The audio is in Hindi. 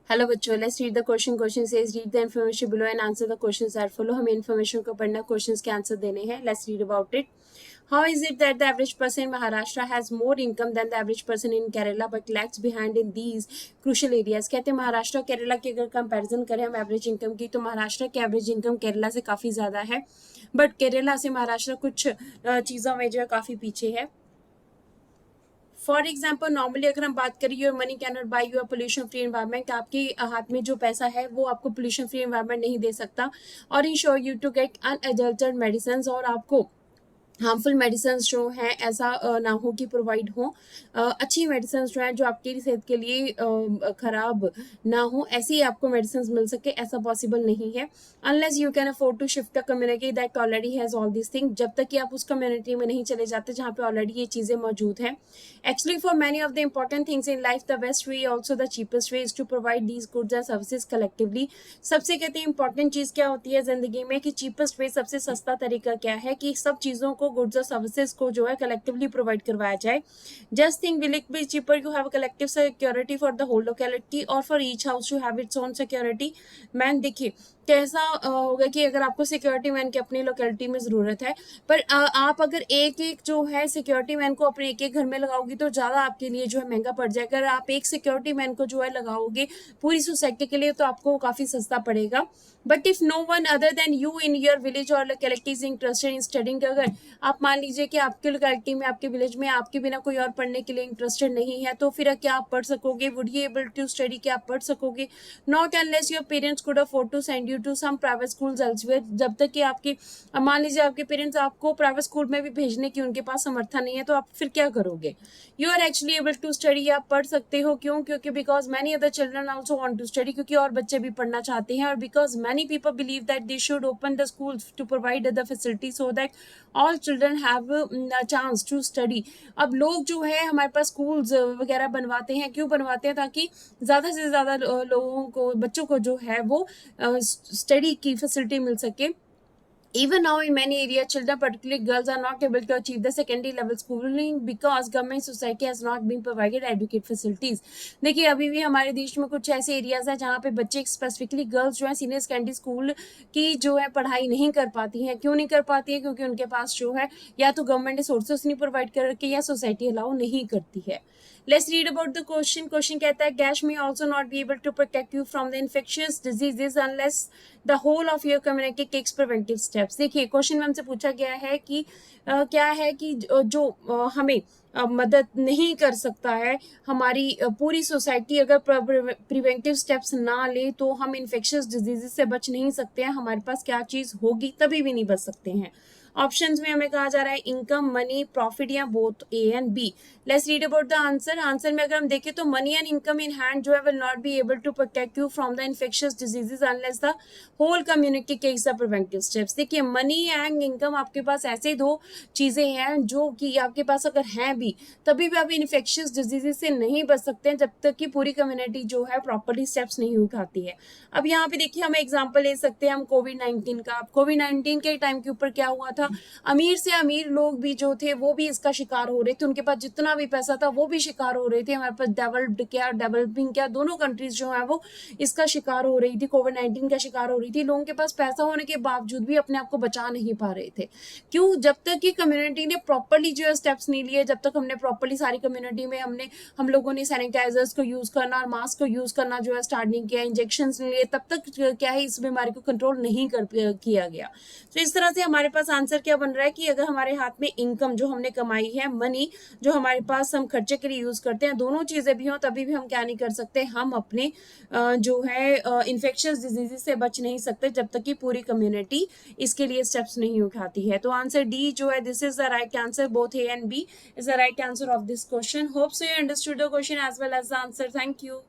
हेलो बच्चों, let's read the question. Question says read the information below and answer the questions that follow. हमें इन्फॉर्मेशन को पढ़ना, क्वेश्चंस के आंसर देने हैं. Let's read about it. How is it that the average person in Maharashtra has more income than the average person in Kerala but lags behind in these crucial areas. कहते हैं महाराष्ट्र और केरला की अगर कंपैरिजन करें हम एवरेज इनकम की, तो महाराष्ट्र की एवरेज इनकम केरला से काफ़ी ज़्यादा है, बट केरला से महाराष्ट्र कुछ चीज़ों में जो है काफ़ी पीछे है. फॉर एग्जाम्पल, नॉर्मली अगर हम बात करें, your money can not buy your pollution free environment, आपके हाथ में जो पैसा है वो आपको पोल्यूशन फ्री एनवायरमेंट नहीं दे सकता. और ensure you to get unadulterated medicine, और आपको हार्मफुल मेडिसिन जो हैं ऐसा ना हो कि प्रोवाइड हो. अच्छी मेडिसिन जो हैं जो आपकी सेहत के लिए ख़राब ना हो, ऐसी आपको मेडिसिन मिल सके, ऐसा पॉसिबल नहीं है unless you can afford to shift a community that already has all this thing. जब तक कि आप उस कम्युनिटी में नहीं चले जाते जहाँ पे ऑलरेडी ये चीज़ें मौजूद हैं. Actually for many of the important things in life the best way also the cheapest way is to provide these goods and services collectively. सबसे कहते हैं इंपॉर्टेंट चीज़ क्या होती है ज़िंदगी में कि चीपेस्ट वे, सबसे सस्ता तरीका क्या है कि सब चीज़ों को, गुड्स और सर्विसेज को जो है कलेक्टिवली प्रोवाइड करवाया जाए. Just think, will it be cheaper you have collective security for the whole locality और for each house to have its own security man. देखिए कैसा होगा कि अगर आपको सिक्योरिटी मैन की अपनी लोकेलिटी में ज़रूरत है, पर आप अगर एक एक जो है सिक्योरिटी मैन को अपने एक एक घर में लगाओगी तो ज़्यादा आपके लिए जो है महंगा पड़ जाएगा. अगर आप एक सिक्योरिटी मैन को जो है लगाओगे पूरी सोसाइटी के लिए तो आपको काफ़ी सस्ता पड़ेगा. But if no one other than you in your village और locality is interested in studying, अगर आप मान लीजिए कि आपके लोकेलिटी में, आपके विलेज में आपके बिना कोई और पढ़ने के लिए इंटरेस्टेड नहीं है, तो फिर क्या आप पढ़ सकोगे? Would you able to study, क्या आप पढ़ सकोगे? Not unless your parents could afford to send you to some private schools elsewhere. जब तक कि आपके, मान लीजिए आपके पेरेंट्स आपको प्राइवेट स्कूल में भी भेजने की उनके पास समर्था नहीं है, तो आप फिर क्या करोगे? You are actually able to study, आप पढ़ सकते हो. क्यों? क्योंकि because many other children also want to study, क्योंकि और बच्चे भी पढ़ना चाहते हैं. और because many people believe that they should open the schools to provide the facility so that all children have chance to study. अब लोग जो है हमारे पास स्कूल्स वगैरह बनवाते हैं. क्यों बनवाते हैं? ताकि ज़्यादा से ज़्यादा लोगों को, बच्चों को जो है वो स्टडी की फैसिलिटी मिल सके. Even now in many areas, children, particularly girls, are not able to achieve the secondary level schooling because government society has not been provided adequate facilities. देखिए अभी भी हमारे देश में कुछ ऐसे एरियाज हैं जहाँ पे बच्चे, स्पेसिफिकली गर्ल्स जो है सीनियर सेकेंडरी स्कूल की जो है पढ़ाई नहीं कर पाती हैं. क्यों नहीं कर पाती है? क्योंकि उनके पास जो है या तो गवर्नमेंट ने सोर्सेस नहीं प्रोवाइड कर रखे या सोसाइटी अलाउ नहीं करती है. Let's read about the question. Question कहता है cash may also not be able to protect you from the infectious diseases unless the whole of your community takes preventive steps. देखिए क्वेश्चन में हमसे पूछा गया है कि क्या है कि जो हमें मदद नहीं कर सकता है, हमारी पूरी सोसाइटी अगर प्रिवेंटिव स्टेप्स ना ले तो हम इन्फेक्शियस डिजीजेस से बच नहीं सकते हैं. हमारे पास क्या चीज़ होगी तभी भी नहीं बच सकते हैं. ऑप्शंस में हमें कहा जा रहा है इनकम, मनी, प्रॉफिट या both A and B. Let's read about the answer. Answer में अगर हम देखें तो money and income in hand जो है will not be able to protect you from the infectious diseases unless the whole community takes the preventive steps. देखिए मनी एंड इनकम आपके पास ऐसे दो चीज़ें हैं जो कि आपके पास अगर हैं भी तभी भी आप इन्फेक्शियस डिजीजेज से नहीं बच सकते हैं जब तक कि पूरी कम्युनिटी जो है प्रॉपरली स्टेप्स नहीं उठाती है. अब यहाँ पे देखिए हम एग्जाम्पल ले सकते हैं हम कोविड-19 का. कोविड-19 के टाइम के ऊपर क्या हुआ था, अमीर से अमीर लोग भी जो थे वो भी इसका शिकार हो रहे थे. उनके पास जितना भी पैसा था वो भी शिकार हो रहे थे. हमारे पास डेवलप्ड क्या, डेवलपिंग क्या, दोनों कंट्रीज जो है वो इसका शिकार हो रही थी, कोविड-19 का शिकार हो रही थी. लोगों के पास पैसा होने के बावजूद भी अपने आप को बचा नहीं पा रहे थे. क्यों? जब तक कि कम्युनिटी ने प्रॉपरली जो है स्टेप्स नहीं लिए, जब तक हमने प्रॉपरली सारी कम्युनिटी में हम लोगों ने सैनिटाइजर्स को यूज़ करना और मास्क को यूज़ करना जो है स्टार्ट नहीं किया, इंजेक्शन लिए, तब तक क्या है इस बीमारी को कंट्रोल नहीं किया गया. तो इस तरह से हमारे पास आंसर क्या बन रहा है कि अगर हमारे हाथ में इनकम जो हमने कमाई है, मनी जो हमारे पास हम खर्चे के लिए यूज़ करते हैं, दोनों चीज़ें भी हों तभी भी हम क्या नहीं कर सकते, हम अपने जो है इन्फेक्शियस डिजीज़ से बच नहीं सकते जब तक कि पूरी कम्युनिटी इसके लिए स्टेप्स नहीं उठाती है. तो आंसर डी जो है, this is the right answer. Both A and B is the right answer of this question. Hope so you understood the question as well as the answer. Thank you.